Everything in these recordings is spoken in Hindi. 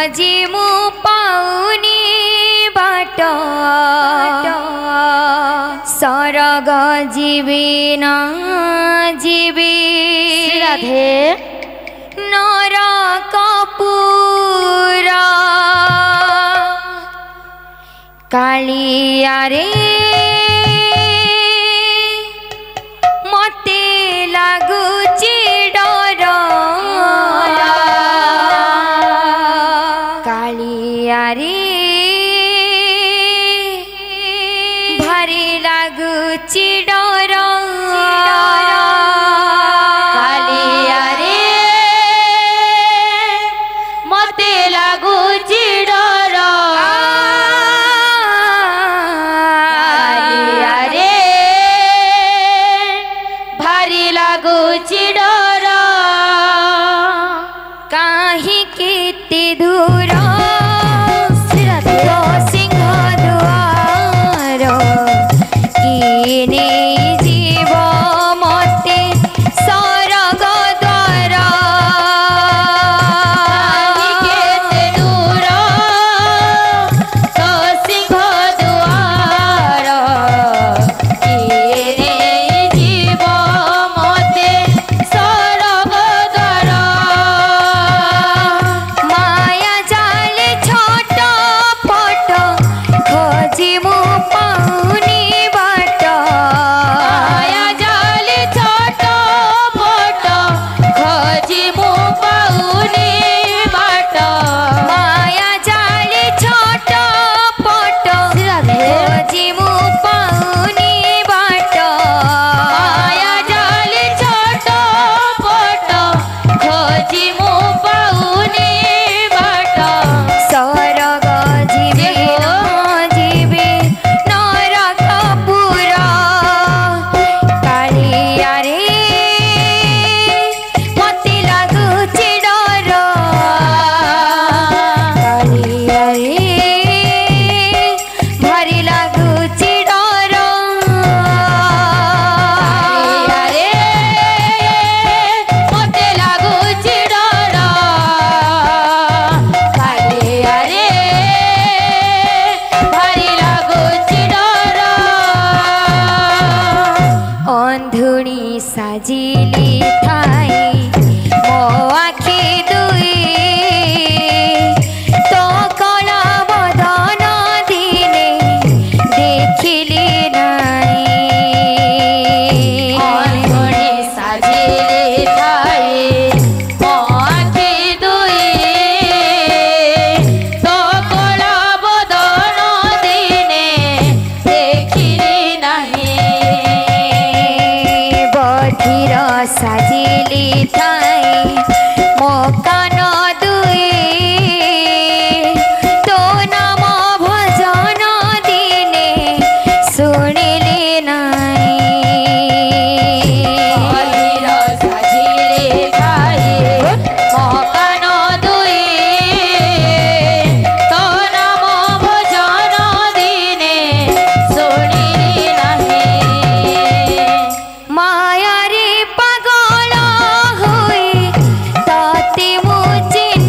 खोजी मु पाउनी बाट सरग जीवी न जीवी राधे नरक पूरा कालिया रे मते लागुची डर कालिया रे भारी लागुची डर कालिया रे मते लागुची डर कालिया रे भारी लागुची डर काहे केते दूर सिंह दुआर किने जीव मते सरग द्वार केते दूर तो सिंह दुआर किने जीव मते सरग द्वार माया जाल छोट पट खोजी मु पाउनी बाट माया जाल छोट पट खोजी मु पाउनी बाट माया जाल छोट पट खोजी मु पाउनी बाट माया जाल छोट पट खोजी मु पाउनी बाट सरग जीवी न जीवी नरक पूरा कालिया रे मते लागुची डर कालिया रे भारी लागुची डर कालिया रे मते लागुची डर कालिया रे भारी लागुची डर अंधुणी साजिली थाई मो आखि दुई तो कला बदन दिने देखिली नाई अंधुणी साजिले थाई मो आखि दुई तो कला बदन दिने देखिली नाही बधिर साजिली थाई मो कान दुई तो नाम भजन दिने शुणिली नाई बधिर साजिले थाई मो कान दुई तो नाम भजन दिने शुणिली नाही माया रे पागल होई ताते मु चिन्ह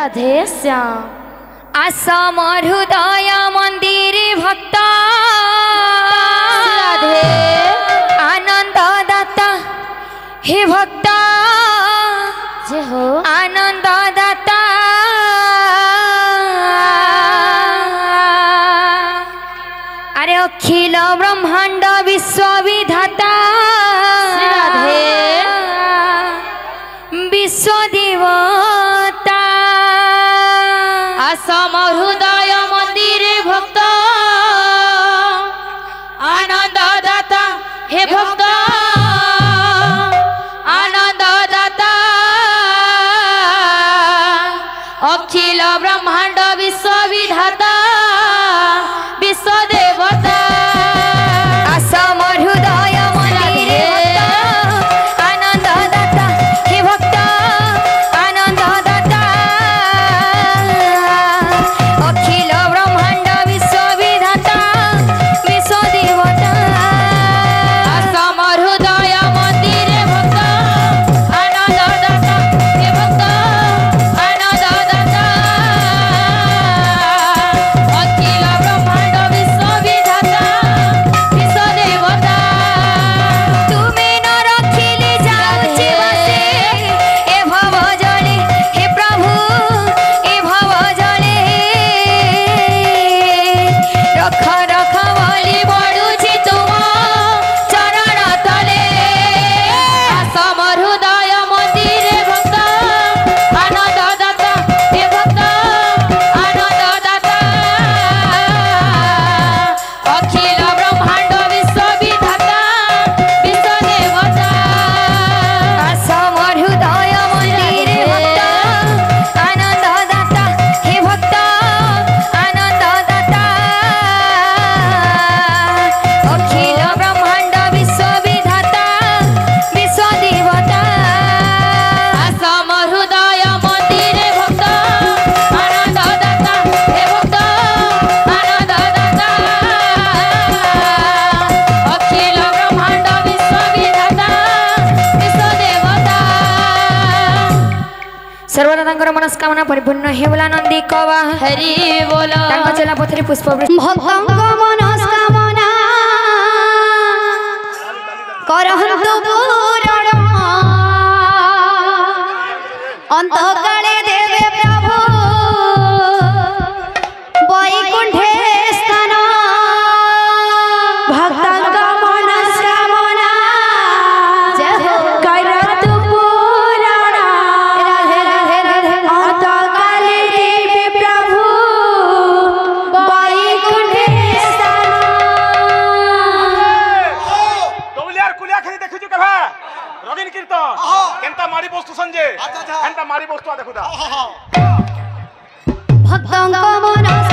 राधे श्याम आसम हृदय मंदिर भक्त राधे आनंद दाता हे भक्त जय हो आनंद दाता अरे अखिल ब्रह्मांड विश्व विधाता राधे विश्व देवता आसम हृदय मंदिर भक्त आनंद दाता हे भक्त आनंद दाता अखिल ब्रह्मांड विश्व विधाता विश्व देवता आसम हृदय मंदिर भक्त आनंद दाता हे भक्त आनंद दाता अखिल ब्रह्मांड विश्व विधाता विश्व देवता आसम हृदय मंदिर भक्त आनंद दाता हे भक्त आनंद दाता अखिल ब्रह्मांड विश्व विधाता विश्व देवता तुमे न रखिले जाउछि बसे ए भव जले हे प्रभु ए भव जले रख रख बोली पडुछि तुम चरण तले आसम हृदय मंदिर भक्त आनंद दाता हे भक्त आनंद दाता अखिल ब्रह्मांड विश्व विधाता विश्व देवता आसम हृदय मंदिर भक्त आनंद दाता हे भक्त आनंद दाता अखिल ब्रह्मांड विश्व विधाता विश्व देवता आसम हृदय मंदिर भक्त आनंद दाता हे भक्त आनंद दाता अखिल ब्रह्मांड विश्व विधाता विश्व देवता सर्वदा तांकर मनस्कामना परिपूर्ण हेबला नंदी कवा हरि बोल तांको चला पथरे पुष्पवृष्टि भक्तଙ୍କ मनस्कामना କରନ୍ତୁ ପୂରଣ ଅନ୍ତକାଳେ ଦେବେ ପ୍ରଭୁ ବୈକୁଣ୍ଠେ ସ୍ଥାନ ଭକ୍ତଙ୍କ मनस्कामना କରନ୍ତୁ ପୂରଣ ରାଧେ ରାଧେ ରାଧେ ଅନ୍ତକାଳେ ଦେବେ ପ୍ରଭୁ ବୈକୁଣ୍ଠେ ସ୍ଥାନ डोलियार कुलिया खेली देखु छु केभा रविन कीर्तन केनता मारी बस्तु संजे केनता मारी बस्तु देखुदा भक्तଙ୍କ मनस्कामना